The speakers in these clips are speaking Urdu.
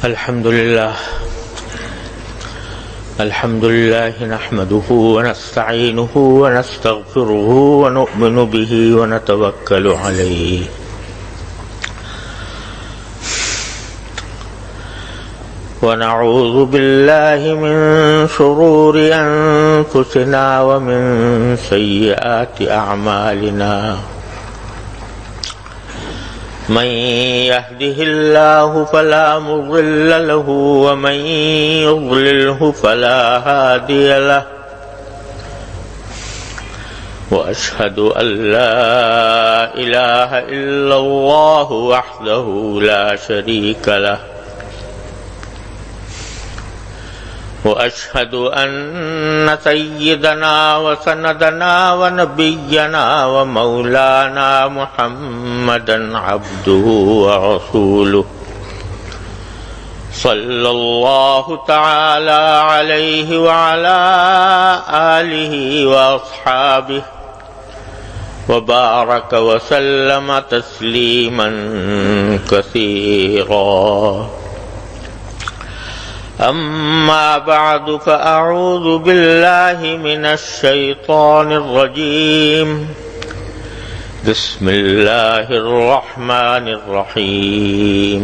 الحمد لله نحمده ونستعينه ونستغفره ونؤمن به ونتوكل عليه ونعوذ بالله من شرور أنفسنا ومن سيئات أعمالنا من يهده الله فلا مضل له ومن يضلله فلا هادي له وأشهد أن لا إله إلا الله وحده لا شريك له وأشهد أن سيدنا وسندنا ونبينا ومولانا محمدا عبده ورسوله صلى الله تعالى عليه وعلى آله وأصحابه وبارك وسلم تسليما كثيرا. أما بعد فأعوذ بالله من الشيطان الرجيم. بسم الله الرحمن الرحيم.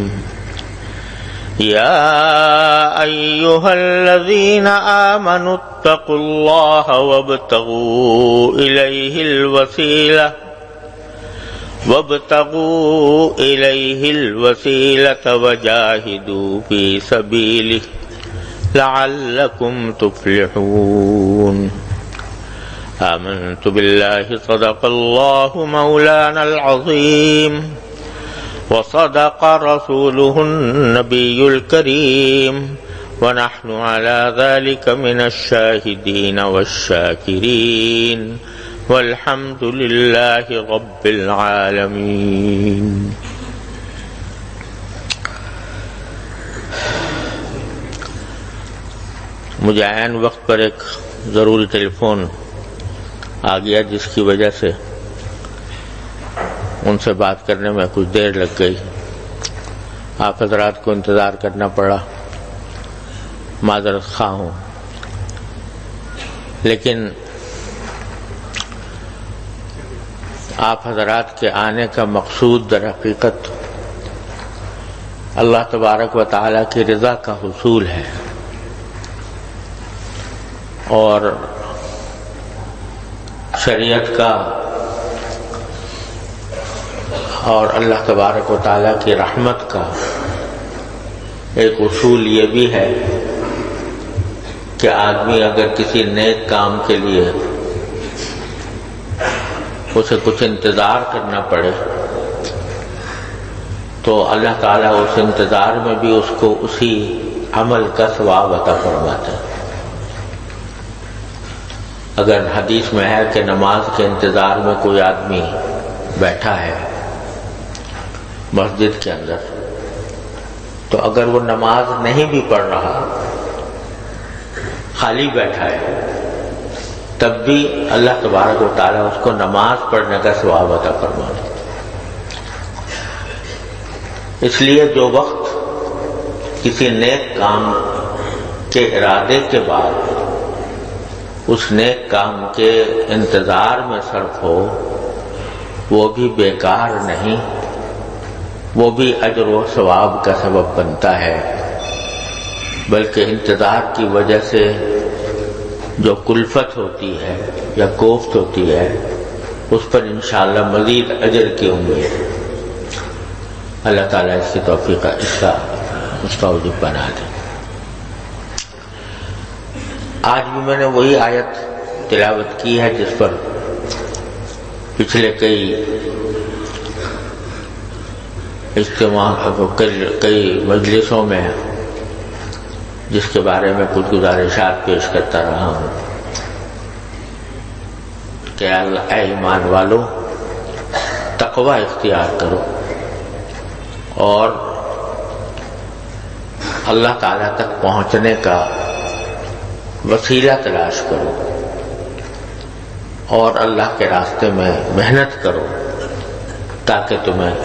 يا أيها الذين آمنوا اتقوا الله وابتغوا إليه الوسيلة وجاهدوا في سبيله لعلكم تفلحون. آمنت بالله صدق الله مولانا العظيم وصدق رسوله النبي الكريم ونحن على ذلك من الشاهدين والشاكرين والحمد لله رب العالمين. مجھے عین وقت پر ایک ضروری ٹیلی فون آ گیا جس کی وجہ سے ان سے بات کرنے میں کچھ دیر لگ گئی. آپ حضرات کو انتظار کرنا پڑا، معذرت خواہ ہوں. لیکن آپ حضرات کے آنے کا مقصود در حقیقت اللہ تبارک و تعالیٰ کی رضا کا حصول ہے، اور شریعت کا اور اللہ تبارک و تعالیٰ کی رحمت کا ایک اصول یہ بھی ہے کہ آدمی اگر کسی نیک کام کے لیے اسے کچھ انتظار کرنا پڑے تو اللہ تعالیٰ اس انتظار میں بھی اس کو اسی عمل کا ثواب عطا فرماتا ہے. اگر حدیث میں ہے کہ نماز کے انتظار میں کوئی آدمی بیٹھا ہے مسجد کے اندر، تو اگر وہ نماز نہیں بھی پڑھ رہا، خالی بیٹھا ہے، تب بھی اللہ تبارک و تعالیٰ اس کو نماز پڑھنے کا ثواب عطا فرماتا ہے. اس لیے جو وقت کسی نیک کام کے ارادے کے بعد اس نیک کام کے انتظار میں صرف ہو، وہ بھی بیکار نہیں، وہ بھی اجر و ثواب کا سبب بنتا ہے، بلکہ انتظار کی وجہ سے جو کلفت ہوتی ہے یا کوفت ہوتی ہے اس پر انشاءاللہ مزید اجر کی امید. اللہ تعالیٰ اس کی توفیق اس کا وجود بنا دے. آج بھی میں نے وہی آیت تلاوت کی ہے جس پر پچھلے کئی مجلسوں میں جس کے بارے میں کچھ گزارشات پیش کرتا رہا ہوں کہ اے ایمان والو، تقوی اختیار کرو اور اللہ تعالیٰ تک پہنچنے کا وسیلہ تلاش کرو اور اللہ کے راستے میں محنت کرو تاکہ تمہیں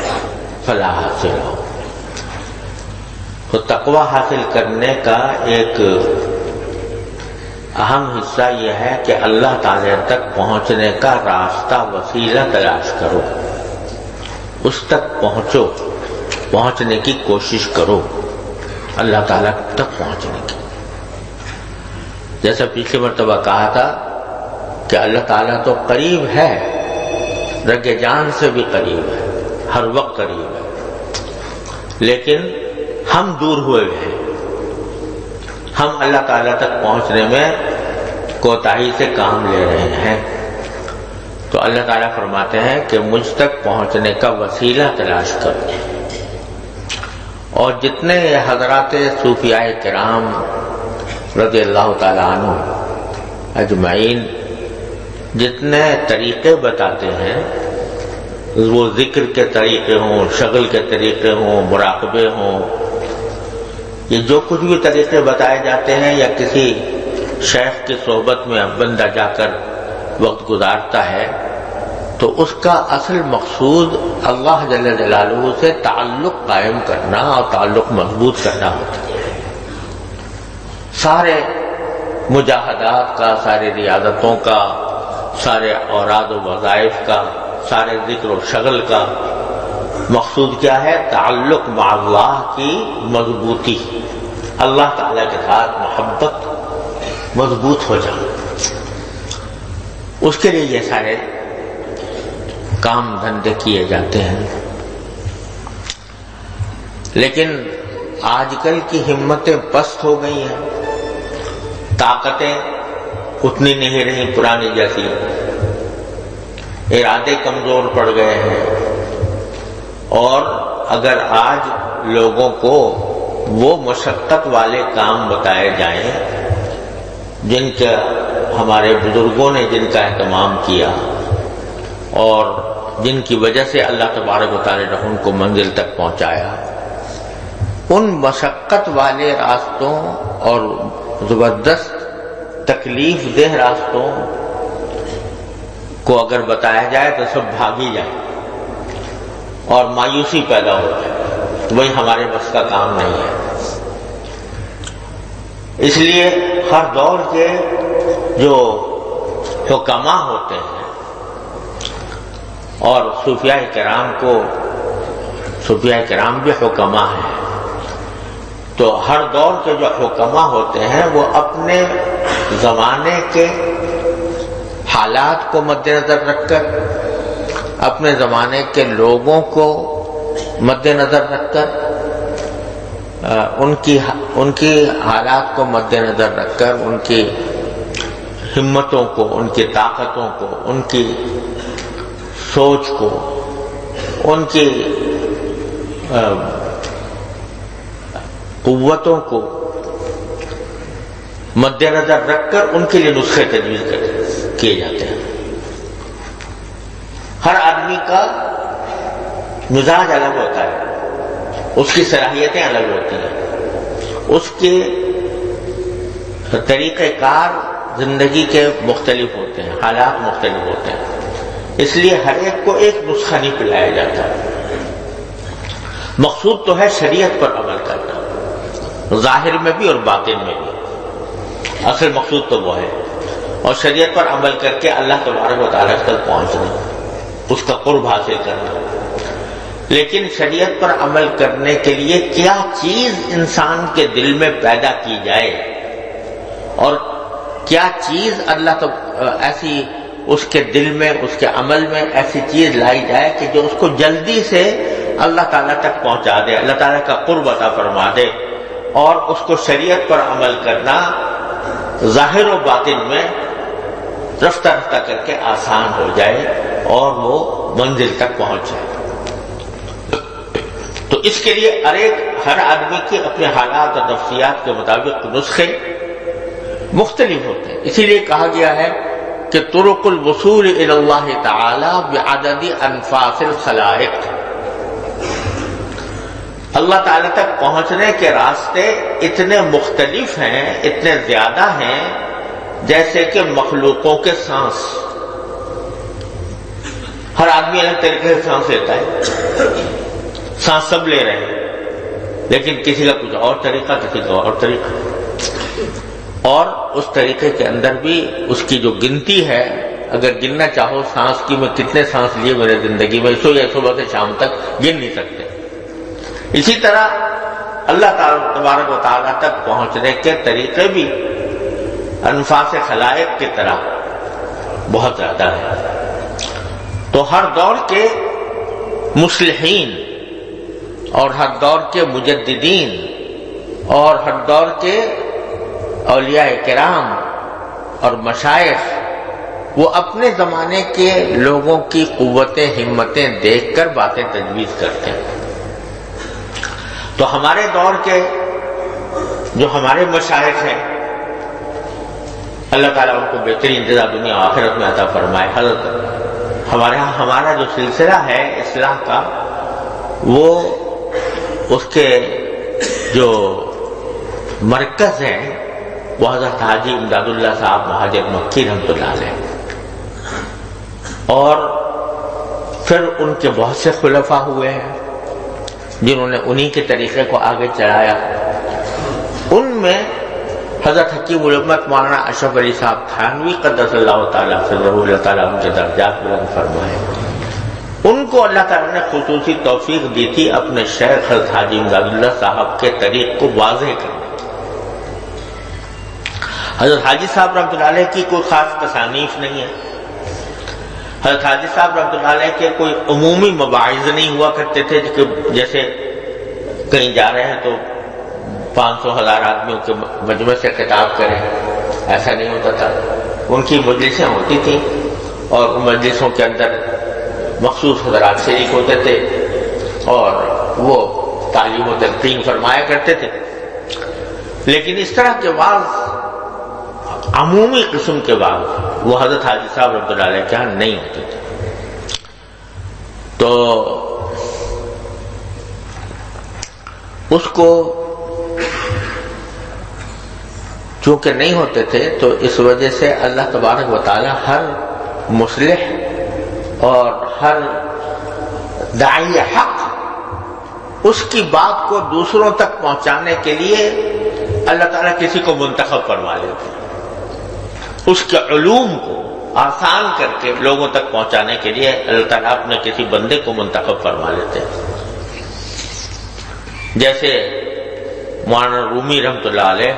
فلاح حاصل ہو. تو تقوی حاصل کرنے کا ایک اہم حصہ یہ ہے کہ اللہ تعالی تک پہنچنے کا راستہ وسیلہ تلاش کرو، اس تک پہنچو، پہنچنے کی کوشش کرو اللہ تعالیٰ تک پہنچنے کی۔ جیسا پچھلی مرتبہ کہا تھا کہ اللہ تعالیٰ تو قریب ہے، رگ جان سے بھی قریب ہے، ہر وقت قریب ہے، لیکن ہم دور ہوئے ہیں، ہم اللہ تعالیٰ تک پہنچنے میں کوتاہی سے کام لے رہے ہیں۔ تو اللہ تعالیٰ فرماتے ہیں کہ مجھ تک پہنچنے کا وسیلہ تلاش کرو، اور جتنے حضرات صوفیاء کرام رضی اللہ تعالیٰ عنہ اجمعین جتنے طریقے بتاتے ہیں، وہ ذکر کے طریقے ہوں، شغل کے طریقے ہوں، مراقبے ہوں، یہ جو کچھ بھی طریقے بتائے جاتے ہیں، یا کسی شیخ کی صحبت میں بندہ جا کر وقت گزارتا ہے، تو اس کا اصل مقصود اللہ جل جلالہ سے تعلق قائم کرنا اور تعلق مضبوط کرنا ہوتا ہے۔ سارے مجاہدات کا، سارے ریاضتوں کا، سارے اوراد و وظائف کا، سارے ذکر و شغل کا مقصود کیا ہے؟ تعلق مع اللہ کی مضبوطی، اللہ تعالیٰ کے ساتھ محبت مضبوط ہو جائے، اس کے لیے یہ سارے کام دھندے کیے جاتے ہیں۔ لیکن آج کل کی ہمتیں پست ہو گئی ہیں، طاقتیں اتنی نہیں رہی پرانی جیسی، ارادے کمزور پڑ گئے ہیں، اور اگر آج لوگوں کو وہ مشقت والے کام بتائے جائیں جن کا ہمارے بزرگوں نے جن کا اہتمام کیا اور جن کی وجہ سے اللہ تبارک و تعالی نے ان کو منزل تک پہنچایا، ان مشقت والے راستوں اور زبردست تکلیف دہ راستوں کو اگر بتایا جائے تو سب بھاگی جائیں اور مایوسی پیدا ہو جائے، وہی ہمارے بس کا کام نہیں ہے۔ اس لیے ہر دور کے جو حکما ہوتے ہیں، اور صوفیاء کرام بھی حکما ہیں، تو ہر دور کے جو حکما ہوتے ہیں وہ اپنے زمانے کے حالات کو مد نظر رکھ کر، اپنے زمانے کے لوگوں کو مد نظر رکھ کر، ان کی حالات کو مد نظر رکھ کر، ان کی ہمتوں کو، ان کی طاقتوں کو، ان کی سوچ کو، ان کی قوتوں کو مد نظر رکھ کر ان کے لیے نسخے تجویز کیے جاتے ہیں۔ ہر آدمی کا مزاج الگ ہوتا ہے، اس کی صلاحیتیں الگ ہوتی ہیں، اس کے طریقہ کار زندگی کے مختلف ہوتے ہیں، حالات مختلف ہوتے ہیں، اس لیے ہر ایک کو ایک نسخہ نہیں پلایا جاتا۔ مقصود تو ہے شریعت پر عمل کرنا، ظاہر میں بھی اور باطن میں بھی، اصل مقصود تو وہ ہے، اور شریعت پر عمل کر کے اللہ تبارک و تعالیٰ تک پہنچنا، اس کا قرب حاصل کرنا۔ لیکن شریعت پر عمل کرنے کے لیے کیا چیز انسان کے دل میں پیدا کی جائے، اور کیا چیز اللہ ایسی اس کے دل میں، اس کے عمل میں ایسی چیز لائی جائے کہ جو اس کو جلدی سے اللہ تعالیٰ تک پہنچا دے، اللہ تعالیٰ کا قرب عطا فرما دے، اور اس کو شریعت پر عمل کرنا ظاہر و باطن میں رفتہ رفتہ کر کے آسان ہو جائے اور وہ منزل تک پہنچ جائے۔ تو اس کے لیے ہر آدمی کے اپنے حالات اور نفسیات کے مطابق نسخے مختلف ہوتے ہیں۔ اسی لیے کہا گیا ہے کہ طرق الوصول الی اللہ تعالی بعدد انفاس الخلائق، اللہ تعالی تک پہنچنے کے راستے اتنے مختلف ہیں، اتنے زیادہ ہیں، جیسے کہ مخلوقوں کے سانس۔ ہر آدمی الگ طریقے سے سانس لیتا ہے، سانس سب لے رہے ہیں، لیکن کسی کا کچھ اور طریقہ، کسی کا اور طریقہ، اور اس طریقے کے اندر بھی اس کی جو گنتی ہے، اگر گننا چاہو سانس کی، میں کتنے سانس لیے میرے زندگی میں، سو یا صبح سے شام تک گن نہیں سکتے. اسی طرح اللہ تعالیٰ تبارک و تعالیٰ تک پہنچنے کے طریقے بھی انفاس خلائق کی طرح بہت زیادہ ہے. تو ہر دور کے مصلحین اور ہر دور کے مجددین اور ہر دور کے اولیاء کرام اور مشائخ وہ اپنے زمانے کے لوگوں کی قوتیں ہمتیں دیکھ کر باتیں تجویز کرتے ہیں. تو ہمارے دور کے جو ہمارے مشائخ ہیں، اللہ تعالیٰ ان کو بہترین جزا دنیا و آخرت میں عطا فرمائے. حضرت ہمارا جو سلسلہ ہے اصلاح کا، وہ اس کے جو مرکز ہے وہ حضرت حاجی امداد اللہ صاحب مہاجر مکی رحمۃ اللہ علیہ، اور پھر ان کے بہت سے خلفاء ہوئے ہیں جنہوں نے انہی کے طریقے کو آگے چڑھایا. ان میں حضرت حکیم الامت مولانا اشرف علی صاحب تھانوی قدس اللہ تعالیٰ سرہ، اللہ تعالیٰ ان کے درجات بلند فرمائے. ان کو اللہ تعالیٰ نے خصوصی توفیق دی تھی اپنے شیخ حضرت حاجی امداد اللہ صاحب کے طریق کو واضح کرنے. حضرت حاجی صاحب رحمۃ اللہ علیہ کی کوئی خاص تصانیف نہیں ہے. حضرت حاجی صاحب رحمۃ اللہ علیہ کے کوئی عمومی مواعظ نہیں ہوا کرتے تھے کہ جیسے کہیں جا رہے ہیں تو 500,000 آدمیوں کے مجمع سے خطاب کریں، ایسا نہیں ہوتا تھا. ان کی مجلسیں ہوتی تھیں اور ان مجلسوں کے اندر مخصوص حضرات شریک ہوتے تھے اور وہ تعلیم و تلقین فرمایا کرتے تھے. لیکن اس طرح کے بعض عمومی قسم کے بعد وہ حضرت حاجی صاحب رحمۃ اللہ علیہ کے یہاں نہیں ہوتے تھے. تو اس کو چونکہ نہیں ہوتے تھے تو اس وجہ سے اللہ تبارک و تعالی ہر مصلح اور ہر داعی حق اس کی بات کو دوسروں تک پہنچانے کے لیے اللہ تعالیٰ کسی کو منتخب فرما لیتے، اس کے علوم کو آسان کر کے لوگوں تک پہنچانے کے لیے اللہ تعالیٰ اپنے کسی بندے کو منتخب فرما لیتے ہیں. جیسے مولانا رومی رحمۃ اللہ علیہ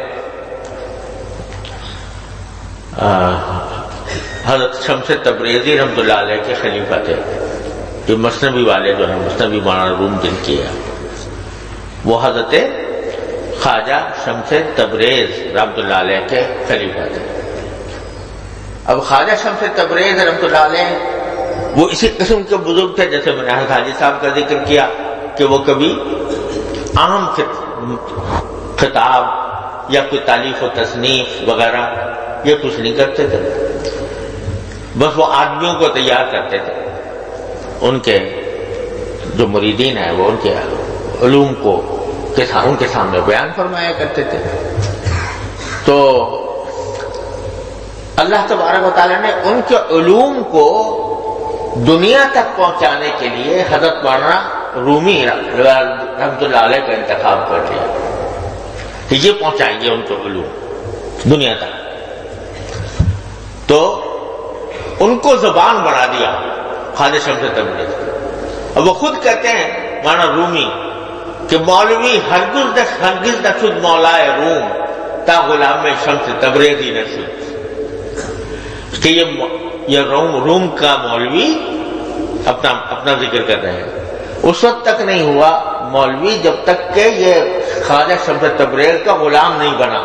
حضرت شمس تبریزی رحمۃ اللہ علیہ کے خلیفہ تھے. جو مثنوی والے جو ہیں، مثنوی مولانا روم جن کی ہے، وہ حضرت خواجہ شمس تبریز رحمۃ اللہ علیہ کے خلیفہ تھے. اب خواجہ شمس تبریز رحمۃ اللہ علیہ وہ اسی قسم کے بزرگ تھے جیسے میں نے حضرت حاجی صاحب کا ذکر کیا کہ وہ کبھی عام خطاب یا کوئی تالیف و تصنیف وغیرہ یہ کچھ نہیں کرتے تھے. بس وہ آدمیوں کو تیار کرتے تھے، ان کے جو مریدین ہیں وہ ان کے علوم کو ان کے سامنے بیان فرمایا کرتے تھے. تو اللہ تبارک و تعالیٰ نے ان کے علوم کو دنیا تک پہنچانے کے لیے حضرت مولانا رومی رحمۃ اللہ علیہ کا انتخاب کر لیا کہ یہ پہنچائیں گے ان کے علوم دنیا تک. تو ان کو زبان بنا دیا خواجہ شمس تبریز. اب وہ خود کہتے ہیں مولانا رومی کہ مولوی ہرگز نہ شد مولائے روم تا غلام شمس تبریزی نہ شد. کہ یہ روم کا مولوی اپنا ذکر کر رہے ہیں، اس وقت تک نہیں ہوا مولوی جب تک کہ یہ خواجہ شمس تبریز کا غلام نہیں بنا.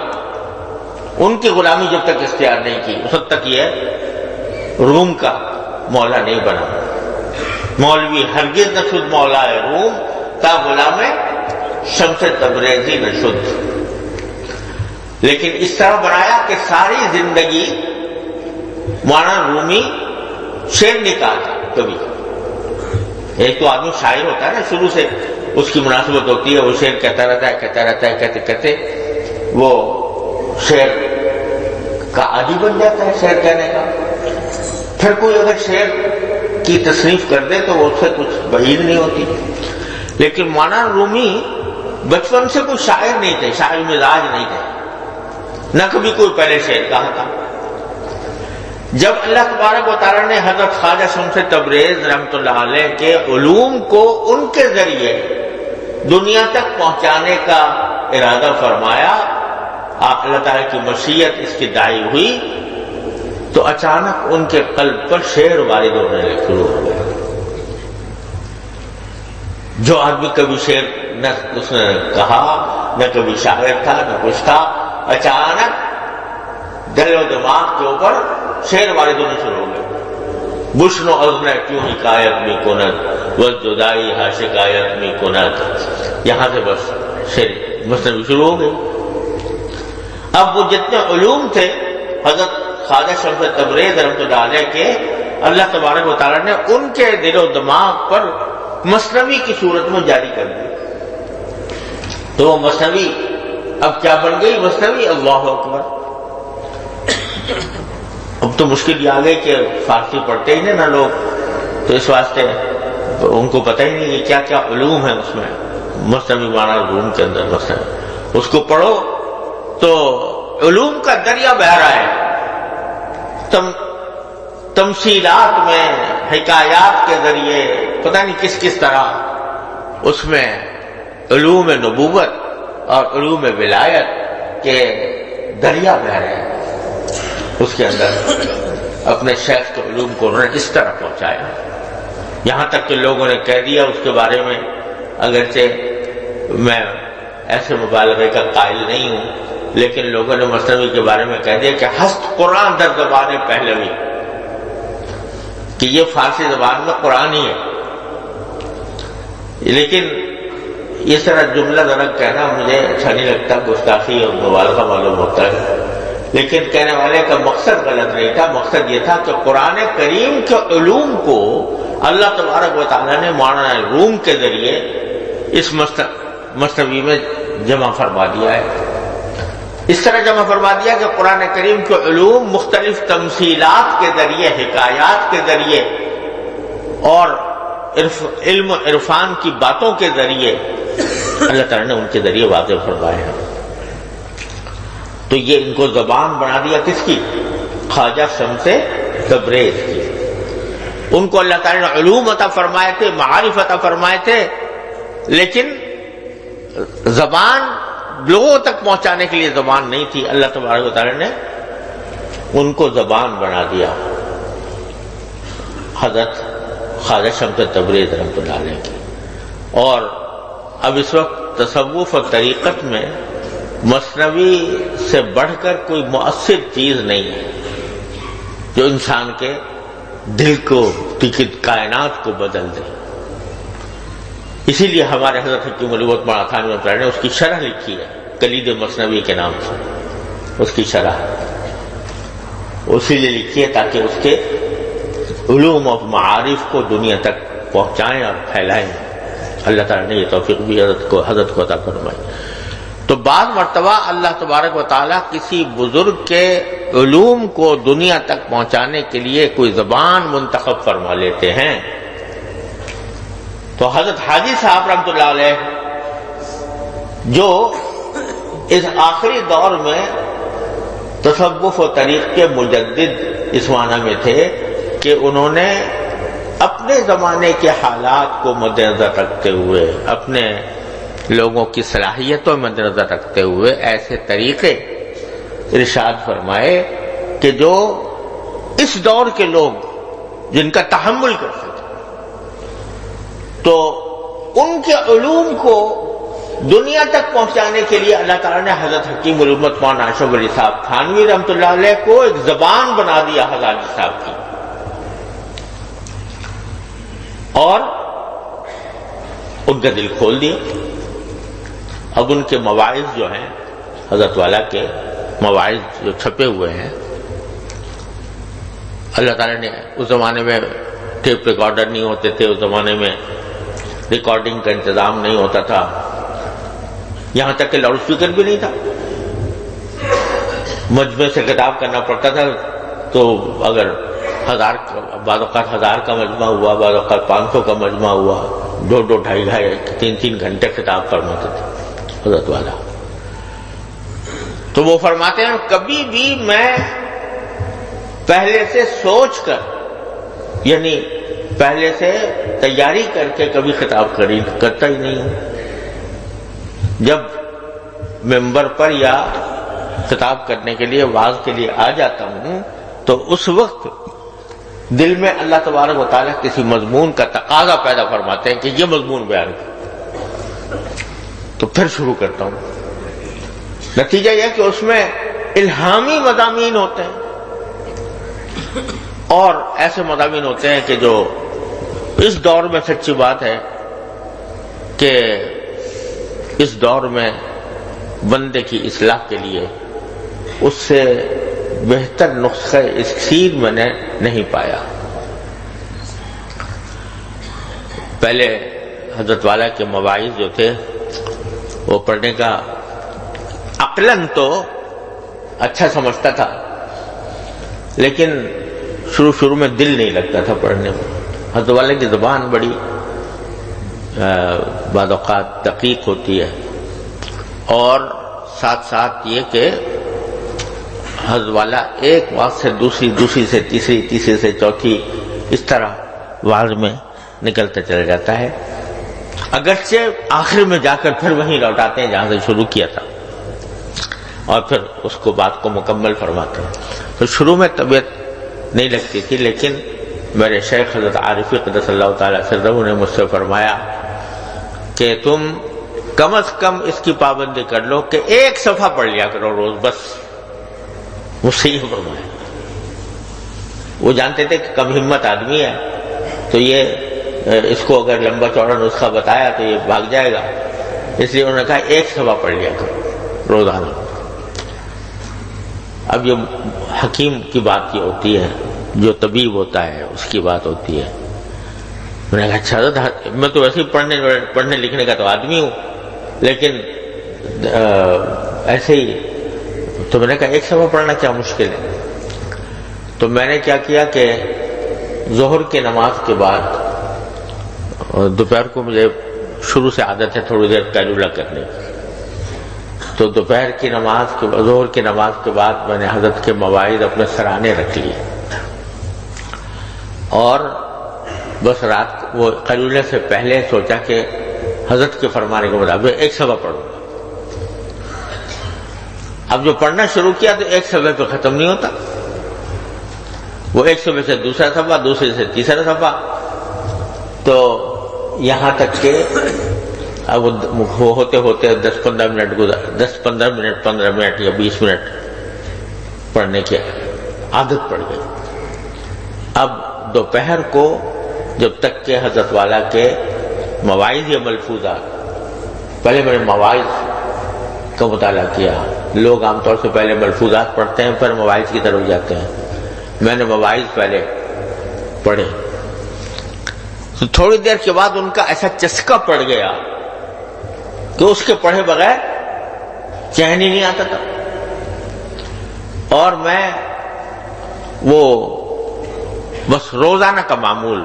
ان کی غلامی جب تک اختیار نہیں کی اس وقت تک یہ روم کا مولا نہیں بنا. مولوی ہرگز نہ شد مولائے روم تا غلام شمس تبریزی نہ شد. لیکن اس طرح بنایا کہ ساری زندگی مولانا رومی شعر نکالتا. کبھی ایک تو آدمی شاعر ہوتا ہے نا، شروع سے اس کی مناسبت ہوتی ہے، وہ شعر کہتا رہتا ہے کہتے کہتے وہ شعر کا عادی بن جاتا ہے شعر کہنے کا. پھر کوئی اگر شعر کی تصنیف کر دے تو وہ اس سے کچھ بعید نہیں ہوتی. لیکن مولانا رومی بچپن سے کوئی شاعر نہیں تھے، شاعر مزاج نہیں تھے، نہ کبھی کوئی پہلے شعر کہا تھا۔ جب اللہ تبارک و تعالیٰ نے حضرت خواجہ شمس تبریز رحمۃ اللہ علیہ کے علوم کو ان کے ذریعے دنیا تک پہنچانے کا ارادہ فرمایا، اللہ تعالیٰ کی مشیت اس کی داعی ہوئی، تو اچانک ان کے قلب پر شعر وارد ہونے شروع ہو گئے۔ جو آدمی کبھی شعر نہ اس نے کہا، نہ کبھی شاعر تھا، نہ کچھ تھا، اچانک دل و دماغ کے اوپر شعر وارد ہونے شروع ہو گئے۔ بشن و عزم کیوں حکایت میں کند و جدائی ہا شکایت میں کند، یہاں سے بس شعر مثنوی شروع ہو گئی۔ اب وہ جتنے علوم تھے حضرت خواجہ شمس تبریز رحمۃ اللہ علیہ کے، اللہ تبارک و تعالیٰ نے ان کے دل و دماغ پر مثنوی کی صورت میں جاری کر دی۔ تو وہ مثنوی اب کیا بن گئی؟ مثنوی اللہ اکبر۔ اب تو مشکل یہ آ گئی کہ فارسی پڑھتے ہی نہیں نا لوگ، تو اس واسطے ان کو پتہ ہی نہیں کہ کیا کیا علوم ہیں اس میں۔ مثنوی معنی روم کے اندر مثنوی، اس کو پڑھو تو علوم کا دریا بہ رہا ہے، تمثیلات میں، حکایات کے ذریعے، پتہ نہیں کس کس طرح اس میں علوم نبوت اور علوم ولایت کے دریا بہ رہے ہیں۔ اس کے اندر اپنے شیخ کے علوم کو انہوں نے اس طرح پہنچایا، یہاں تک کہ لوگوں نے کہہ دیا اس کے بارے میں، اگرچہ میں ایسے مبالغے کا قائل نہیں ہوں، لیکن لوگوں نے مثنوی کے بارے میں کہہ دیا کہ ہست قرآن در زبان پہلوی، کہ یہ فارسی زبان میں قرآن ہی ہے۔ لیکن اس طرح جملہ ذرا کہنا مجھے اچھا نہیں لگتا، گستاخی اور مبالغہ معلوم ہوتا ہے، لیکن کہنے والے کا مقصد غلط نہیں تھا۔ مقصد یہ تھا کہ قرآن کریم کے علوم کو اللہ تبارک و تعالیٰ نے معنی روم کے ذریعے اس مثنوی میں جمع فرما دیا ہے۔ اس طرح جمع فرما دیا کہ قرآن کریم کے علوم مختلف تمثیلات کے ذریعے، حکایات کے ذریعے اور علم عرفان کی باتوں کے ذریعے اللہ تعالیٰ نے ان کے ذریعے واضح فرمائے ہیں۔ تو یہ ان کو زبان بنا دیا کس کی؟ خواجہ شمس تبریز کی۔ ان کو اللہ تعالیٰ نے علوم عطا فرمائے تھے، معارف عطا فرمائے تھے، لیکن زبان لوگوں تک پہنچانے کے لیے زبان نہیں تھی۔ اللہ تبارک و تعالیٰ نے ان کو زبان بنا دیا، حضرت خواجہ شمس تبریز رحمۃ اللہ علیہ کی۔ اور اب اس وقت تصوف اور طریقت میں مثنوی سے بڑھ کر کوئی مؤثر چیز نہیں ہے جو انسان کے دل کو، کائنات کو بدل دے۔ اسی لیے ہمارے حضرت حکیم الامت مولانا تھانوی رحمۃ اللہ نے اس کی شرح لکھی ہے، کلید مثنوی کے نام سے اس کی شرح اسی لیے لکھی ہے تاکہ اس کے علوم اور معارف کو دنیا تک پہنچائیں اور پھیلائیں۔ اللہ تعالیٰ نے یہ توفیق بھی حضرت کو عطا فرمائی۔ تو بعض مرتبہ اللہ تبارک و تعالیٰ کسی بزرگ کے علوم کو دنیا تک پہنچانے کے لیے کوئی زبان منتخب فرما لیتے ہیں۔ تو حضرت حاجی صاحب رحمۃ اللہ علیہ جو اس آخری دور میں تصوف و طریق کے مجدد اس معنی میں تھے کہ انہوں نے اپنے زمانے کے حالات کو مد نظر رکھتے ہوئے، اپنے لوگوں کی صلاحیتوں مد نظر رکھتے ہوئے ایسے طریقے ارشاد فرمائے کہ جو اس دور کے لوگ جن کا تحمل کر سکے، تو ان کے علوم کو دنیا تک پہنچانے کے لیے اللہ تعالیٰ نے حضرت حکیم الامت مولانا اشرف علی صاحب تھانوی رحمۃ اللہ علیہ کو ایک زبان بنا دیا حضرت صاحب کی، اور ان کا دل کھول دیا۔ اب ان کے مواعظ جو ہیں، حضرت والا کے مواعظ جو چھپے ہوئے ہیں، اللہ تعالیٰ نے اس زمانے میں ٹیپ ریکارڈر نہیں ہوتے تھے، اس زمانے میں ریکارڈنگ کا انتظام نہیں ہوتا تھا، یہاں تک کہ لاؤڈ اسپیکر بھی نہیں تھا، مجمع سے خطاب کرنا پڑتا تھا۔ تو اگر بعض اوقات 1000 کا مجمع ہوا، بعض اوقات 500 کا مجمع ہوا، 2-2, 2.5 3 گھنٹے خطاب کرنا تھا۔ حضرت والا. تو وہ فرماتے ہیں کبھی بھی میں پہلے سے سوچ کر یعنی پہلے سے تیاری کر کے کبھی خطاب کرتا ہی نہیں ہوں. جب ممبر پر یا خطاب کرنے کے لیے واعظ کے لیے آ جاتا ہوں تو اس وقت دل میں اللہ تبارک و تعالیٰ کسی مضمون کا تقاضا پیدا فرماتے ہیں کہ یہ مضمون بیان کرو، تو پھر شروع کرتا ہوں. نتیجہ یہ کہ اس میں الہامی مضامین ہوتے ہیں اور ایسے مضامین ہوتے ہیں کہ جو اس دور میں سچی بات ہے کہ اس دور میں بندے کی اصلاح کے لیے اس سے بہتر نسخہ اکسیر میں نے نہیں پایا. پہلے حضرت والا کے مواعظ جو تھے وہ پڑھنے کا عقلاً تو اچھا سمجھتا تھا، لیکن شروع میں دل نہیں لگتا تھا پڑھنے میں. حضرت والا کی زبان بڑی بعض اوقات دقیق ہوتی ہے، اور ساتھ ساتھ یہ کہ حضرت والا ایک بات سے دوسری سے تیسری سے چوتھی اس طرح واعظ میں نکلتا چلا جاتا ہے، اگرچہ آخر میں جا کر پھر وہیں لوٹاتے ہیں جہاں سے شروع کیا تھا اور پھر اس کو بات کو مکمل فرماتے ہیں. تو شروع میں طبیعت نہیں لگتی تھی، لیکن میرے شیخ حضرت عارفی قدس اللہ تعالی سرہ نے مجھ سے فرمایا کہ تم کم از کم اس کی پابندی کر لو کہ ایک صفحہ پڑھ لیا کرو روز، بس. وہ صحیح فرمایا. وہ جانتے تھے کہ کم ہمت آدمی ہے تو یہ اس کو اگر لمبا چوڑا نسخہ بتایا تو یہ بھاگ جائے گا، اس لیے انہوں نے کہا ایک صفحہ پڑھ لیا کرو روزانہ. اب یہ حکیم کی بات یہ ہوتی ہے، جو طبیب ہوتا ہے اس کی بات ہوتی ہے. میں نے کہا اچھا میں تو ویسے ہی پڑھنے لکھنے کا تو آدمی ہوں، لیکن ایسے ہی. تو میں نے کہا ایک صفحہ پڑھنا کیا مشکل ہے. تو میں نے کیا کیا کہ ظہر کی نماز کے بعد دوپہر کو مجھے شروع سے عادت ہے تھوڑی دیر قیلولہ کرنے کی، تو دوپہر کی نماز کے ظہر کی نماز کے بعد میں نے حضرت کے مواعظ اپنے سرانے رکھ لیے، اور بس رات وہ قیلولے سے پہلے سوچا کہ حضرت کے فرمانے کے مطابق ایک صفحہ پڑھوں. اب جو پڑھنا شروع کیا تو ایک صفحے پہ ختم نہیں ہوتا، وہ ایک صفحے سے دوسرا صفحہ، دوسرے سے تیسرا صفحہ، تو یہاں تک کہ اب وہ ہوتے 10-15 منٹ 15 منٹ یا 20 منٹ پڑھنے کی عادت پڑ گئی. اب دوپہر کو جب تک کہ حضرت والا کے مواعظ یا ملفوظات، پہلے میں نے مواعظ کا مطالعہ کیا. لوگ عام طور سے پہلے ملفوظات پڑھتے ہیں پھر مواعظ کی طرف جاتے ہیں. میں نے مواعظ پہلے پڑھے، تو تھوڑی دیر کے بعد ان کا ایسا چسکا پڑ گیا کہ اس کے پڑھے بغیر چین ہی نہیں آتا تھا. اور میں وہ بس روزانہ کا معمول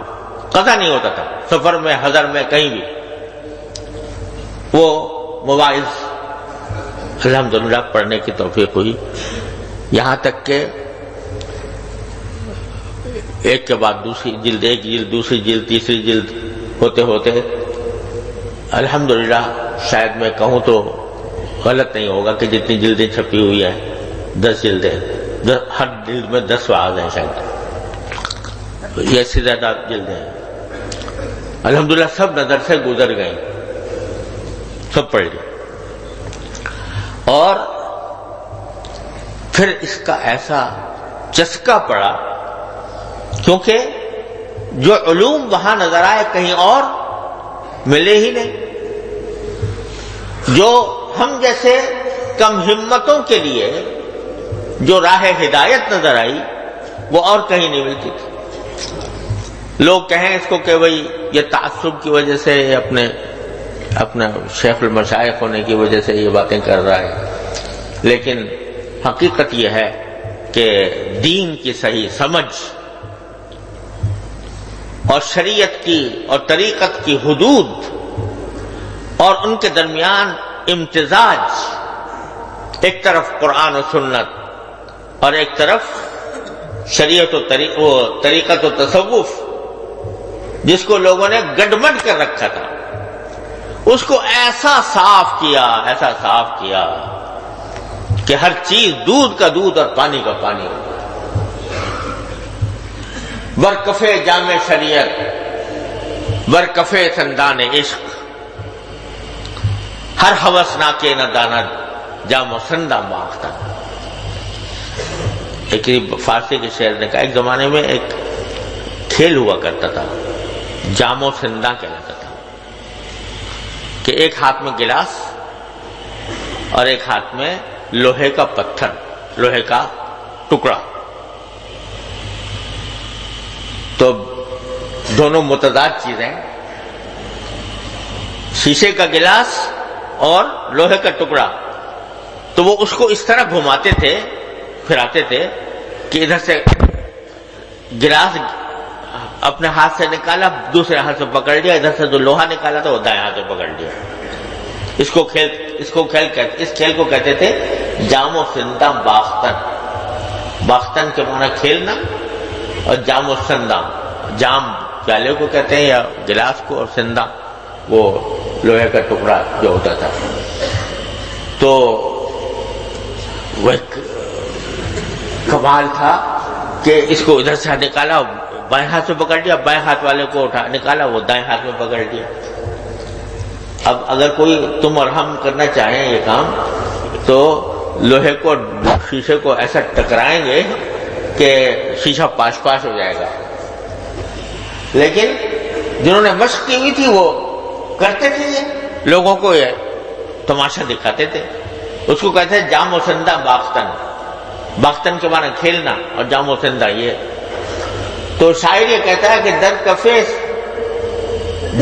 قضا نہیں ہوتا تھا، سفر میں حضر میں کہیں بھی وہ مواعظ الحمدللہ پڑھنے کی توفیق ہوئی. یہاں تک کہ ایک کے بعد دوسری جلد، ایک جلد، دوسری جلد، تیسری جلد ہوتے ہوتے الحمدللہ شاید میں کہوں تو غلط نہیں ہوگا کہ جتنی جلدیں چھپی ہوئی ہیں 10 جلدیں، ہر جلد میں 10 واعظ ہیں، شاید یہ سے زیادہ جلدیں ہیں. الحمدللہ سب نظر سے گزر گئیں، سب پڑھ گئے. اور پھر اس کا ایسا چسکا پڑا کیونکہ جو علوم وہاں نظر آئے کہیں اور ملے ہی نہیں. جو ہم جیسے کم ہمتوں کے لیے جو راہ ہدایت نظر آئی وہ اور کہیں نہیں ملتی تھی. لوگ کہیں اس کو کہ بھئی یہ تعصب کی وجہ سے اپنا شیخ المشائخ ہونے کی وجہ سے یہ باتیں کر رہا ہے، لیکن حقیقت یہ ہے کہ دین کی صحیح سمجھ اور شریعت کی اور طریقت کی حدود اور ان کے درمیان امتزاج، ایک طرف قرآن و سنت اور ایک طرف شریعت و طریقت و تصوف، جس کو لوگوں نے گڈمڈ کر رکھا تھا، اس کو ایسا صاف کیا کہ ہر چیز دودھ کا دودھ اور پانی کا پانی ہو گیا۔ برکفے جامع شریعت، برکفے سندان عشق، ہر ہوسناک ندانت جام و سندہ باختہ۔ ایک فارسی کے شعر نے کہا، ایک زمانے میں ایک کھیل ہوا کرتا تھا، جام و سندہ کہلاتا تھا، کہ ایک ہاتھ میں گلاس اور ایک ہاتھ میں لوہے کا پتھر، لوہے کا ٹکڑا، تو دونوں متضاد چیزیں، شیشے کا گلاس اور لوہے کا ٹکڑا، تو وہ اس کو اس طرح گھماتے تھے، پھراتے تھے کہ ادھر سے گلاس اپنے ہاتھ سے نکالا، دوسرے ہاتھ سے پکڑ لیا، ادھر سے جو لوہا نکالا تھا وہ دائیں ہاتھ سے پکڑ لیا۔ اس کھیل کو کہتے تھے جام و سندہ باختن۔ باختن کے معنی کھیلنا، اور جام و سندہ، جام پیالے کو کہتے ہیں یا گلاس کو، اور سندہ وہ لوہے کا ٹکڑا جو ہوتا تھا۔ تو وہ ایک کمال تھا کہ اس کو ادھر سے نکالا، بائیں ہاتھ سے پکڑ لیا، بائیں ہاتھ والے کو نکالا، وہ دائیں ہاتھ میں پکڑ لیا۔ اب اگر کوئی تم اور ہم کرنا چاہیں یہ کام، تو لوہے کو شیشے کو ایسا ٹکرائیں گے کہ شیشہ پاش ہو جائے گا، لیکن جنہوں نے مشق کی ہوئی تھی وہ کرتے تھے، یہ لوگوں کو یہ تماشا دکھاتے تھے۔ اس کو کہتے ہیں جام و سندہ باختن۔ باختن کے معنی کھیلنا، اور جام و سندہ یہ۔ تو شاعر یہ کہتا ہے کہ در کفے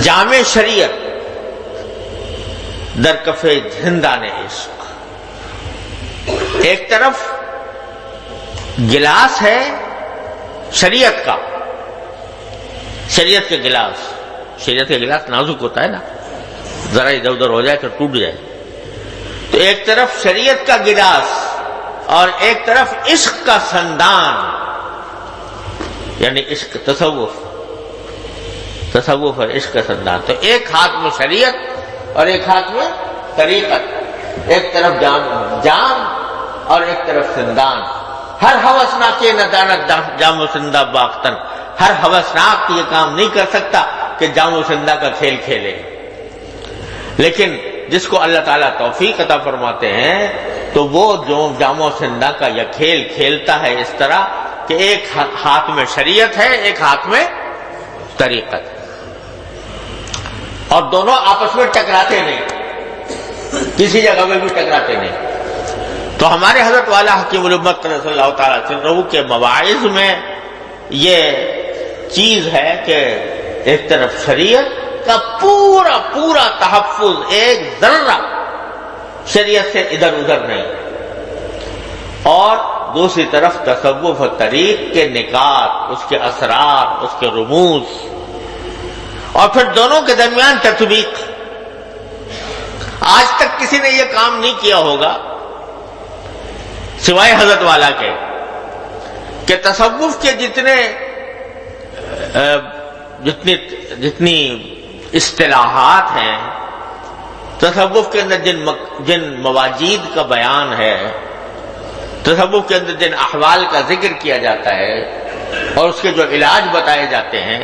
جامع شریعت، در کفے زندان عشق، ایک طرف گلاس ہے شریعت کا، شریعت کے گلاس، شریعت کا گلاس نازک ہوتا ہے نا، ذرا ادھر ادھر ہو جائے تو ٹوٹ جائے، تو ایک طرف شریعت کا گلاس اور ایک طرف عشق کا سندان، یعنی عشق تصوف اور عشق کا سندان۔ تو ایک ہاتھ میں شریعت اور ایک ہاتھ میں طریقت، ایک طرف جام اور ایک طرف سندان۔ ہر ہوسناک ندانت جام و سندہ باختن، ہر ہوسناک یہ کام نہیں کر سکتا کہ جام و سندہ کا کھیل کھیلے، لیکن جس کو اللہ تعالیٰ توفیق عطا فرماتے ہیں تو وہ جو جام و سندہ کا یہ کھیل کھیلتا ہے اس طرح کہ ایک ہاتھ میں شریعت ہے، ایک ہاتھ میں طریقت ہے، اور دونوں آپس میں ٹکراتے نہیں، کسی جگہ میں بھی ٹکراتے نہیں۔ تو ہمارے حضرت والا حکیم الامت صلی اللہ تعالیٰ عنہ کے مواعظ میں یہ چیز ہے کہ ایک طرف شریعت کا پورا تحفظ، ایک ذرہ شریعت سے ادھر ادھر نہیں، اور دوسری طرف تصوف و طریق کے نکات، اس کے اسرار، اس کے رموز، اور پھر دونوں کے درمیان تطبیق۔ آج تک کسی نے یہ کام نہیں کیا ہوگا سوائے حضرت والا کے، کہ تصوف کے جتنی اصطلاحات ہیں، تصوف کے اندر جن مواجید کا بیان ہے، تصوف کے اندر جن احوال کا ذکر کیا جاتا ہے اور اس کے جو علاج بتائے جاتے ہیں،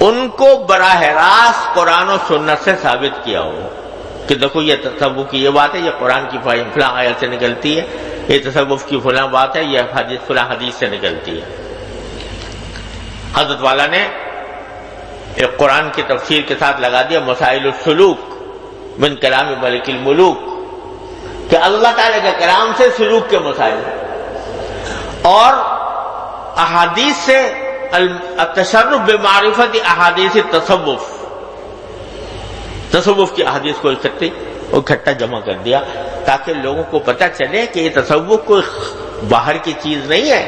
ان کو براہ راست قرآن و سنت سے ثابت کیا ہو کہ دیکھو یہ تصوف کی یہ بات ہے، یہ قرآن کی فلاں آیت سے نکلتی ہے، یہ تصوف کی فلاں بات ہے، یہ فلاں حدیث سے نکلتی ہے۔ حضرت والا نے ایک قرآن کی تفسیر کے ساتھ لگا دیا مسائل السلوک من کلام ملک الملوک، کہ اللہ تعالی کے کلام سے سلوک کے مسائل، اور احادیث سے التشرف بمعرفت احادیث تصوف، تصوف کی احادیث کو اکٹھا جمع کر دیا تاکہ لوگوں کو پتہ چلے کہ یہ تصوف کوئی باہر کی چیز نہیں ہے،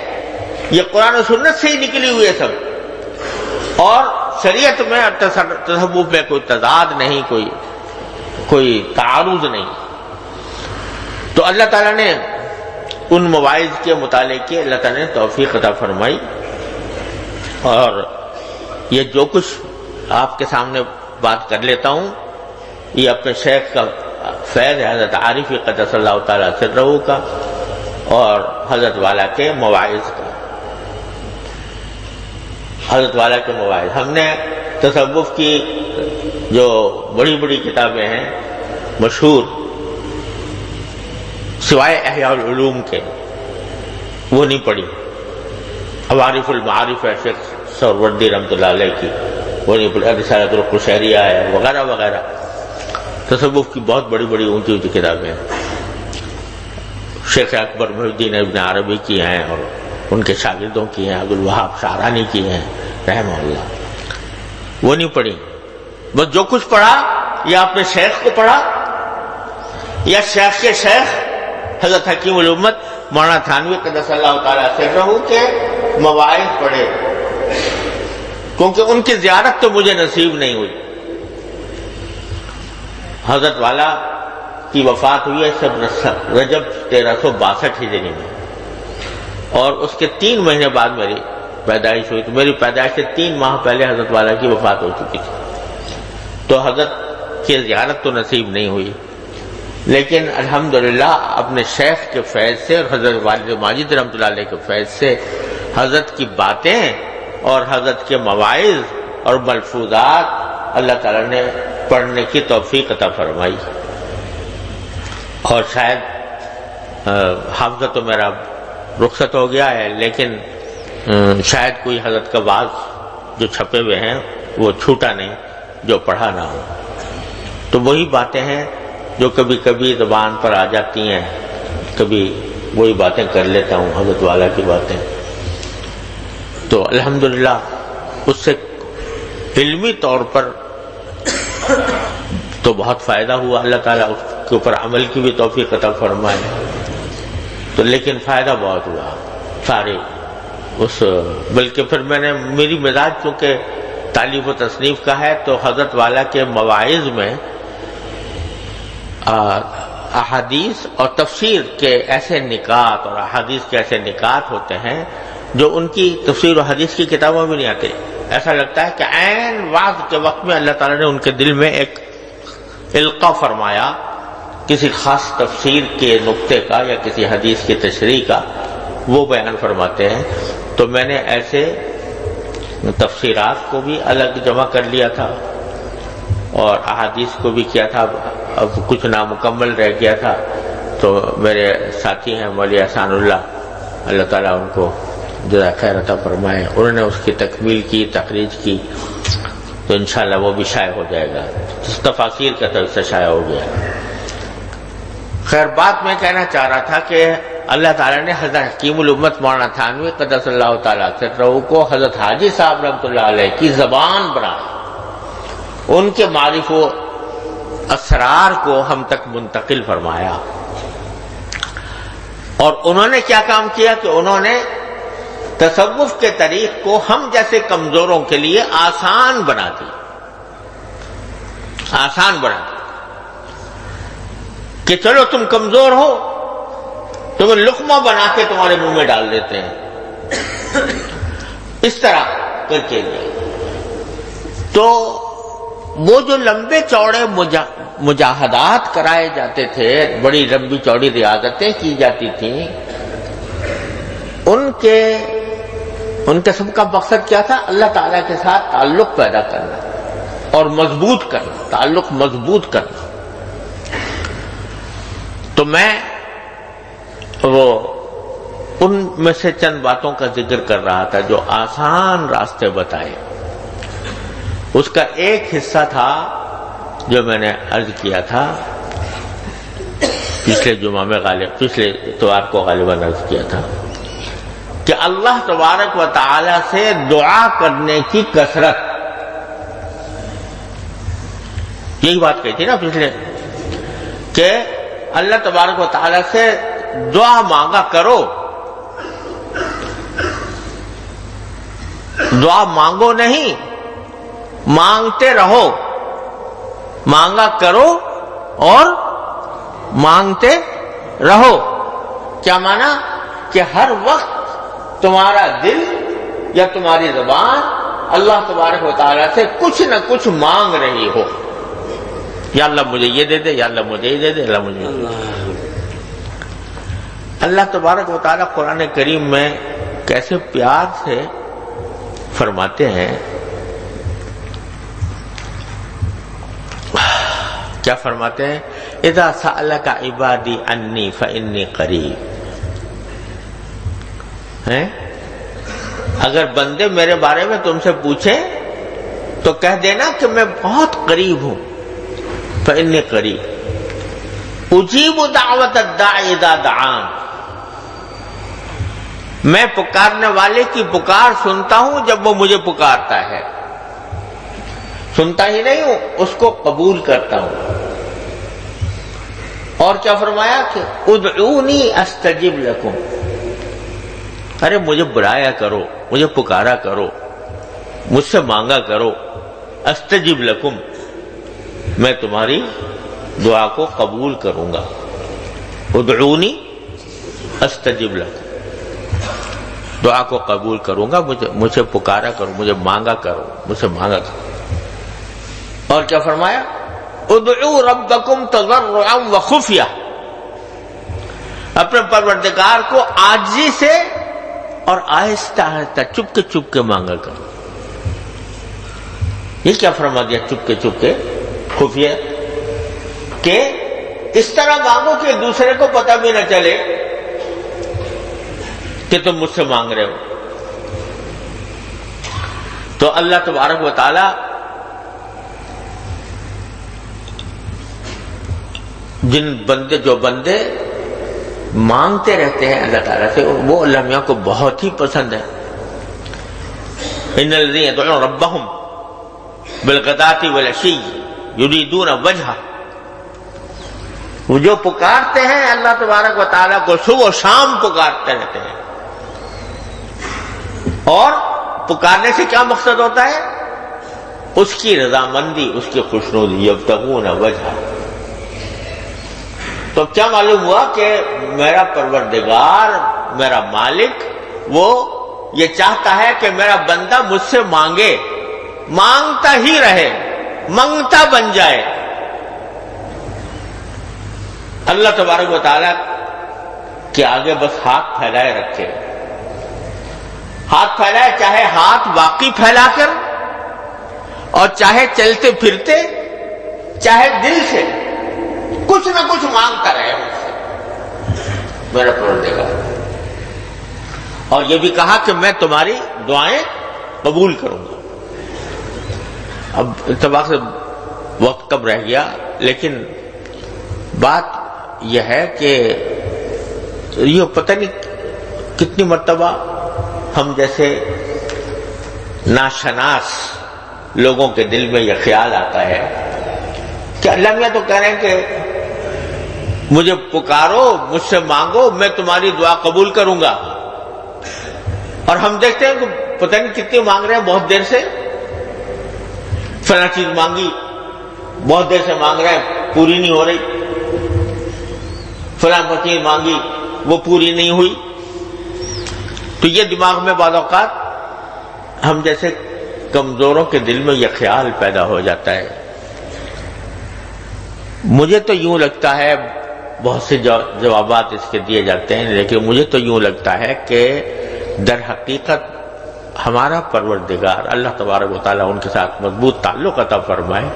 یہ قرآن و سنت سے ہی نکلی ہوئی ہے سب، اور شریعت میں تصوف میں کوئی تضاد نہیں، کوئی کوئی تعارض نہیں. تو اللہ تعالیٰ نے ان مواعظ کے مطالعے کی اللہ تعالیٰ نے توفیق عطا فرمائی. اور یہ جو کچھ آپ کے سامنے بات کر لیتا ہوں یہ اپنے شیخ کا فیض ہے، حضرت عارف قدس اللہ تعالیٰ سرہ کا اور حضرت والا کے مواعظ کا. حضرت والا کے مواعظ، ہم نے تصوف کی جو بڑی بڑی کتابیں ہیں مشہور سوائے احیاء العلوم کے وہ نہیں پڑھی. عوارف المعارف ہے شیخ سہروردی رحمۃ اللہ علیہ کی، وہ نہیں پڑھی. رسالۃ القشیریہ ہے وغیرہ وغیرہ. تصوف کی بہت بڑی بڑی اونچی اونچی کتابیں ہیں. شیخ اکبر محی الدین ابن عربی کی ہیں اور ان کے شاگردوں کی ہیں، عبدالوہاب شعرانی کی ہیں رحمہ اللہ. وہ نہیں پڑھی. بس جو کچھ پڑھا یا اپنے شیخ کو پڑھا یا شیخ کے شیخ حضرت حکیم الامت مولانا تھانوی قدس اللہ تعالیٰ سرہ کے مواعظ پڑھے، کیونکہ ان کی زیارت تو مجھے نصیب نہیں ہوئی. حضرت والا کی وفات ہوئی ہے رجب 1362 ہجری میں، اور اس کے 3 مہینے بعد میری پیدائش ہوئی. تو میری پیدائش سے 3 ماہ پہلے حضرت والا کی وفات ہو چکی تھی. تو حضرت کی زیارت تو نصیب نہیں ہوئی، لیکن الحمدللہ اپنے شیخ کے فیض سے اور حضرت والد ماجد رحمۃ اللہ علیہ کے فیض سے حضرت کی باتیں اور حضرت کے مواعظ اور ملفوظات اللہ تعالیٰ نے پڑھنے کی توفیق عطا فرمائی. اور شاید حافظہ تو میرا رخصت ہو گیا ہے، لیکن شاید کوئی حضرت کا بعض جو چھپے ہوئے ہیں وہ چھوٹا نہیں جو پڑھا نہ ہو. تو وہی باتیں ہیں جو کبھی کبھی زبان پر آ جاتی ہیں، کبھی وہی باتیں کر لیتا ہوں حضرت والا کی باتیں. تو الحمدللہ اس سے علمی طور پر تو بہت فائدہ ہوا. اللہ تعالیٰ اس کے اوپر عمل کی بھی توفیق عطا فرمائے. تو لیکن فائدہ بہت ہوا سارے اس. بلکہ پھر میں نے میری مزاج چونکہ تالیف و تصنیف کا ہے تو حضرت والا کے مواعظ میں احادیث اور تفسیر کے ایسے نکات اور احادیث کے ایسے نکات ہوتے ہیں جو ان کی تفسیر و حدیث کی کتابوں میں نہیں آتے. ایسا لگتا ہے کہ عین وعظ کے وقت میں اللہ تعالیٰ نے ان کے دل میں ایک القاء فرمایا کسی خاص تفسیر کے نقطے کا یا کسی حدیث کی تشریح کا، وہ بیان فرماتے ہیں. تو میں نے ایسے تفسیرات کو بھی الگ جمع کر لیا تھا اور احادیث کو بھی کیا تھا. اب کچھ نامکمل رہ گیا تھا تو میرے ساتھی ہیں مولوی احسان اللہ، اللہ تعالیٰ ان کو جزائے خیر عطا فرمائے، انہوں نے اس کی تکمیل کی، تخریج کی. تو انشاءاللہ وہ بھی شائع ہو جائے گا. تفاسیر کا تو اس سے شائع ہو گیا. خیر بات میں کہنا چاہ رہا تھا کہ اللہ تعالیٰ نے حضرت حکیم الامت مولانا تھانوی قدس اللہ تعالیٰ سرہ کو حضرت حاجی صاحب رحمۃ اللہ علیہ کی زبان بنائی، ان کے معارف و اسرار کو ہم تک منتقل فرمایا. اور انہوں نے کیا کام کیا کہ انہوں نے تصوف کے طریق کو ہم جیسے کمزوروں کے لیے آسان بنا دی. آسان بنا دی کہ چلو تم کمزور ہو، تمہیں لقمہ بنا کے تمہارے منہ میں ڈال دیتے ہیں، اس طرح کر کے. تو وہ جو لمبے چوڑے مجاہدات کرائے جاتے تھے، بڑی لمبی چوڑی ریاضتیں کی جاتی تھیں، ان کے سب کا مقصد کیا تھا؟ اللہ تعالیٰ کے ساتھ تعلق پیدا کرنا اور مضبوط کرنا، تعلق مضبوط کرنا. تو میں وہ ان میں سے چند باتوں کا ذکر کر رہا تھا جو آسان راستے بتائے. اس کا ایک حصہ تھا جو میں نے عرض کیا تھا پچھلے جمعہ میں، پچھلے اتوار کو غالباً عرض کیا تھا کہ اللہ تبارک و تعالی سے دعا کرنے کی کثرت. یہی بات کہی تھی نا پچھلے، کہ اللہ تبارک و تعالی سے دعا مانگا کرو. دعا مانگو نہیں، مانگتے رہو. مانگا کرو اور مانگتے رہو. کیا مانا؟ کہ ہر وقت تمہارا دل یا تمہاری زبان اللہ تبارک و تعالیٰ سے کچھ نہ کچھ مانگ رہی ہو. یا اللہ مجھے یہ دے دے، یا اللہ مجھے یہ دے دے، اللہ مجھے یہ دے دے. اللہ تبارک و تعالیٰ قرآن کریم میں کیسے پیار سے فرماتے ہیں. کیا فرماتے ہیں؟ اذا سألک عبادی انی فانی قریب. اگر بندے میرے بارے میں تم سے پوچھیں تو کہہ دینا کہ میں بہت قریب ہوں. فانی قریب اجیب دعوت الداعی اذا دعان. میں پکارنے والے کی پکار سنتا ہوں جب وہ مجھے پکارتا ہے. سنتا ہی نہیں ہوں، اس کو قبول کرتا ہوں. اور کیا فرمایا کہ ادعونی استجب لکم. ارے مجھے بلایا کرو، مجھے پکارا کرو، مجھ سے مانگا کرو. استجب لکم، میں تمہاری دعا کو قبول کروں گا. ادعونی استجب لکم، دعا کو قبول کروں گا. مجھے پکارا کرو، مجھے مانگا کرو، مجھ سے مانگا کرو. اور کیا فرمایا؟ ادعوا ربکم تضرعا وخفیہ. اپنے پروردگار کو عاجزی سے اور آہستہ آہستہ چپ کے مانگا کرو. یہ کیا فرما دیا؟ چپ کے خفیہ. کہ اس طرح مانگو کہ دوسرے کو پتہ بھی نہ چلے کہ تم مجھ سے مانگ رہے ہو. تو اللہ تبارک و تعالی جو بندے مانگتے رہتے ہیں اللہ تعالیٰ سے، وہ اللہ میاں کو بہت ہی پسند ہے. ان الذین یدعون ربہم بالغداۃ والعشی یریدون وجہہ. وہ جو پکارتے ہیں اللہ تبارک و تعالیٰ کو، صبح و شام پکارتے رہتے ہیں. اور پکارنے سے کیا مقصد ہوتا ہے؟ اس کی رضامندی، اس کی خوشنودی. یبتغون وجہہ. تو کیا معلوم ہوا کہ میرا پروردگار، میرا مالک، وہ یہ چاہتا ہے کہ میرا بندہ مجھ سے مانگے، مانگتا ہی رہے، منگتا بن جائے. اللہ تبارک و تعالیٰ کے آگے بس ہاتھ پھیلائے رکھے. ہاتھ پھیلائے، چاہے ہاتھ باقی پھیلا کر، اور چاہے چلتے پھرتے، چاہے دل سے کچھ نہ کچھ مانگتا رہے مجھ سے میرا پروردگار. اور یہ بھی کہا کہ میں تمہاری دعائیں قبول کروں گا. اب اتفاق سے وقت کم رہ گیا، لیکن بات یہ ہے کہ یہ پتہ نہیں کتنی مرتبہ ہم جیسے ناشناس لوگوں کے دل میں یہ خیال آتا ہے کہ اللہ میاں تو کہہ رہے ہیں کہ مجھے پکارو، مجھ سے مانگو، میں تمہاری دعا قبول کروں گا. اور ہم دیکھتے ہیں کہ پتہ نہیں کتنے مانگ رہے ہیں بہت دیر سے. فلاں چیز مانگی، بہت دیر سے مانگ رہے ہیں، پوری نہیں ہو رہی. فلاں چیز مانگی، وہ پوری نہیں ہوئی. تو یہ دماغ میں بعض اوقات ہم جیسے کمزوروں کے دل میں یہ خیال پیدا ہو جاتا ہے. مجھے تو یوں لگتا ہے، بہت سے جوابات اس کے دیے جاتے ہیں، لیکن مجھے تو یوں لگتا ہے کہ در حقیقت ہمارا پروردگار اللہ تبارک و تعالیٰ ان کے ساتھ مضبوط تعلق عطا فرمائے.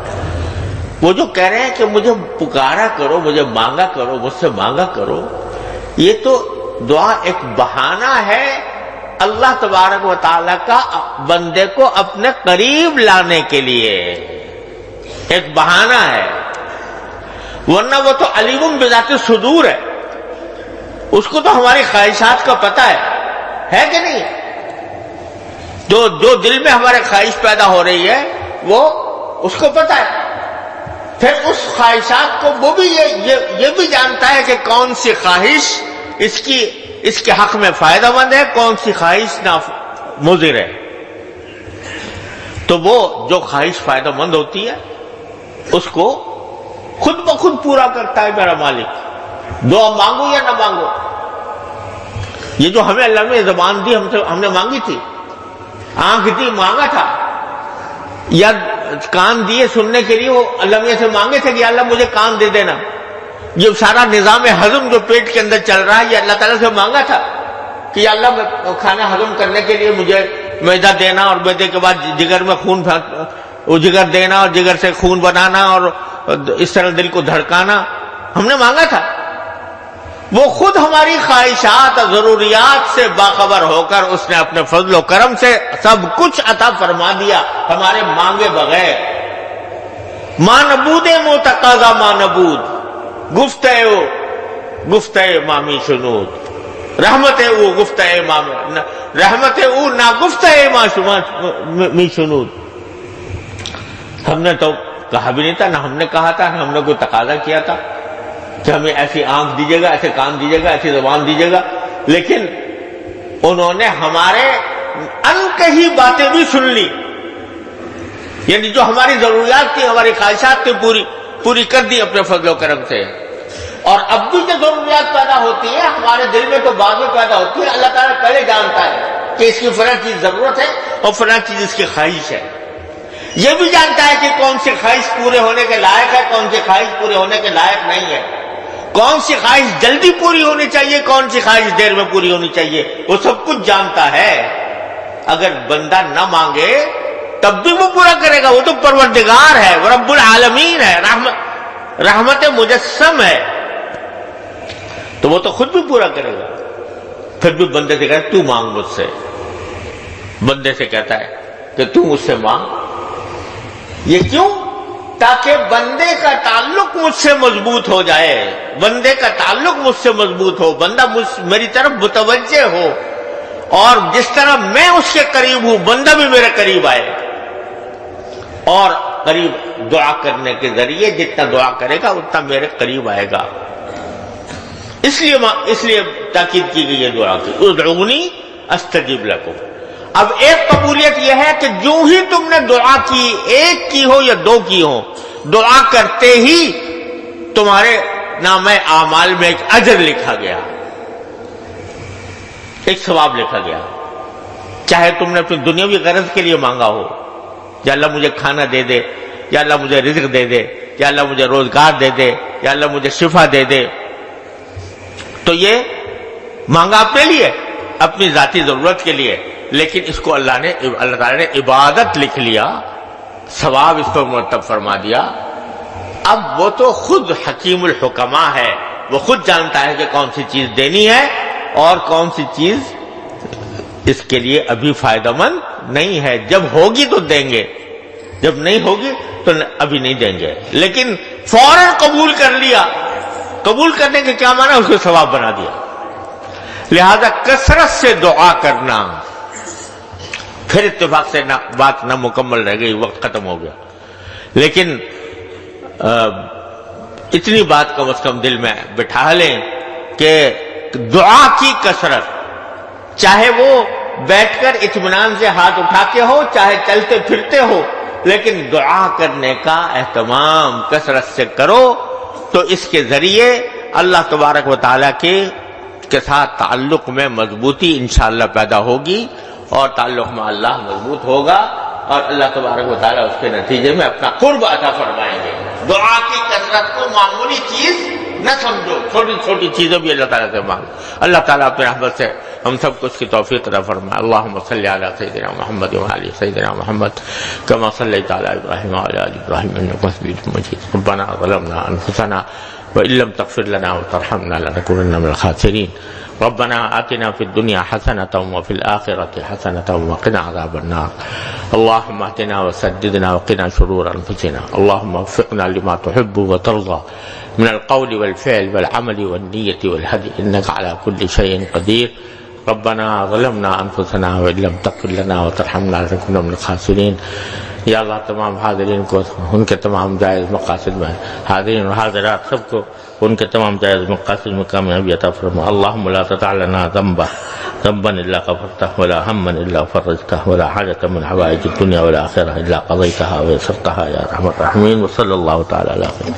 وہ جو کہہ رہے ہیں کہ مجھے پکارا کرو، مجھے مانگا کرو، مجھ سے مانگا کرو، یہ تو دعا ایک بہانہ ہے اللہ تبارک و تعالیٰ کا بندے کو اپنے قریب لانے کے لیے. ایک بہانہ ہے، ورنہ وہ تو علیم بذات الصدور ہے. اس کو تو ہماری خواہشات کا پتہ ہے کہ نہیں؟ جو دل میں ہمارے خواہش پیدا ہو رہی ہے وہ اس کو پتہ ہے. پھر اس خواہشات کو وہ بھی یہ بھی جانتا ہے کہ کون سی خواہش اس کے حق میں فائدہ مند ہے، کون سی خواہش مضر ہے. تو وہ جو خواہش فائدہ مند ہوتی ہے اس کو خود بخود پورا کرتا ہے میرا مالک. دعا مانگو یا نہ مانگو. یہ جو ہمیں اللہ نے زبان دی ہم نے مانگی تھی, آنکھ دی مانگا تھا, یا کان دیے سننے کے لیے وہ اللہ میاں سے مانگے تھے کہ اللہ مجھے کان دے دینا. یہ سارا نظام ہضم جو پیٹ کے اندر چل رہا ہے یہ اللہ تعالیٰ سے مانگا تھا کہ اللہ کھانا ہضم کرنے کے لیے مجھے معدہ دینا, اور معدے کے بعد جگر میں خون وہ جگر دینا, اور جگر سے خون بنانا, اور اس طرح دل کو دھڑکانا. ہم نے مانگا تھا. وہ خود ہماری خواہشات اور ضروریات سے باخبر ہو کر اس نے اپنے فضل و کرم سے سب کچھ عطا فرما دیا ہمارے مانگے بغیر. ماں نبود متقاضا ماں نبود گفتہ مامی شنود رحمت او گفتہ مامی رحمت او نا گفتہ می شنود. ہم نے تو کہا بھی نہیں تھا, نہ ہم نے کہا تھا, نہ ہم نے کوئی تقاضا کیا تھا کہ ہمیں ایسی آنکھ دیجیے گا, ایسے کان دیجیے گا, ایسی زبان دیجیے گا. لیکن انہوں نے ہمارے انکہی باتیں بھی سن لی, یعنی جو ہماری ضروریات تھی, ہماری خواہشات تھی, پوری کر دی اپنے فضل و کرم سے. اور اب بھی جو ضروریات پیدا ہوتی ہے ہمارے دل میں تو بعد میں پیدا ہوتی ہے. اللہ تعالیٰ پہلے جانتا ہے کہ اس کی فلاں چیز ضرورت ہے اور فلاں چیز اس کی خواہش ہے. یہ بھی جانتا ہے کہ کون سی خواہش پورے ہونے کے لائق ہے, کون سی خواہش پورے ہونے کے لائق نہیں ہے, کون سی خواہش جلدی پوری ہونی چاہیے, کون سی خواہش دیر میں پوری ہونی چاہیے. وہ سب کچھ جانتا ہے. اگر بندہ نہ مانگے تب بھی وہ پورا کرے گا. وہ تو پروردگار ہے, وہ رب العالمین ہے, رحمت مجسم ہے, تو وہ تو خود بھی پورا کرے گا. پھر بھی بندے سے کہتا ہے تو مانگ مجھ سے, بندے سے کہتا ہے کہ تو مجھ سے مانگ. یہ کیوں؟ تاکہ بندے کا تعلق مجھ سے مضبوط ہو جائے, بندے کا تعلق مجھ سے مضبوط ہو, بندہ میری طرف متوجہ ہو, اور جس طرح میں اس کے قریب ہوں بندہ بھی میرے قریب آئے. اور قریب دعا کرنے کے ذریعے جتنا دعا کرے گا اتنا میرے قریب آئے گا. اس لیے تاکید کی گئی ہے دعا کی, ادعونی استجب لکم. اب ایک قبولیت یہ ہے کہ جو ہی تم نے دعا کی, ایک کی ہو یا دو کی ہو, دعا کرتے ہی تمہارے نامہ اعمال میں ایک اجر لکھا گیا, ایک ثواب لکھا گیا. چاہے تم نے اپنی دنیاوی غرض کے لیے مانگا ہو, یا اللہ مجھے کھانا دے دے, یا اللہ مجھے رزق دے دے, یا اللہ مجھے روزگار دے دے, یا اللہ مجھے شفا دے دے, تو یہ مانگا اپنے لیے, اپنی ذاتی ضرورت کے لیے. لیکن اس کو اللہ تعالیٰ نے عبادت لکھ لیا, ثواب اس کو مرتب فرما دیا. اب وہ تو خود حکیم الحکماء ہے, وہ خود جانتا ہے کہ کون سی چیز دینی ہے اور کون سی چیز اس کے لیے ابھی فائدہ مند نہیں ہے. جب ہوگی تو دیں گے, جب نہیں ہوگی تو ابھی نہیں دیں گے. لیکن فوراً قبول کر لیا. قبول کرنے کے کیا معنی, اس کو ثواب بنا دیا. لہذا کثرت سے دعا کرنا. پھر اتفاق سے بات نہ مکمل رہ گئی, وقت ختم ہو گیا. لیکن اتنی بات کم از کم دل میں بٹھا لیں کہ دعا کی کثرت, چاہے وہ بیٹھ کر اطمینان سے ہاتھ اٹھا کے ہو, چاہے چلتے پھرتے ہو, لیکن دعا کرنے کا اہتمام کثرت سے کرو. تو اس کے ذریعے اللہ تبارک و تعالیٰ کے ساتھ تعلق میں مضبوطی انشاءاللہ پیدا ہوگی, اور تعلق میں اللہ مضبوط ہوگا, اور اللہ تبارک و تعالیٰ اس کے نتیجے میں اپنا قرب عطا فرمائیں گے. دعا کی کثرت کو معمولی چیز نہ سمجھو, چھوٹی چھوٹی چیزیں بھی اللہ تعالیٰ سے مانگو. اللہ تعالیٰ اپنے رحمت سے ہم سب کو اس کی توفیق عطا فرمائے. اللہم صلی علی سیدنا محمد وعلی سیدنا محمد کما صلیت علی ابراہیم وعلی آل ابراہیم انک حمید مجید. ربنا ظلمنا انفسنا وان لم تغفر لنا وترحمنا لنکونن من الخاسرین. ربنا آتنا في الدنيا حسنة وفي الآخرة حسنة وقنا عذاب النار. اللهم اهدنا وسددنا وقنا شرور أنفسنا. اللهم وفقنا لما تحب وترضى من القول والفعل والعمل والنية والهدي إنك على كل شيء قدير. ربنا ظلمنا أنفسنا وإن لم تغفر لنا وترحمنا لنكونن من الخاسرين. یا اللہ تمام حاضرین کو ان کے تمام جائز مقاصد میں, حاضرین اور حاضرات سب کو ان کے تمام جائز مقاصد میں کامیابی عطا فرما. اللہم لا تدع لنا ذنبا ذنبا إلا غفرته ولا هما إلا فرجته ولا حاجة من حوائج الدنيا والآخرة إلا قضيتها ويسرتها يا أرحم الراحمين. وصلى الله تعالى على خير.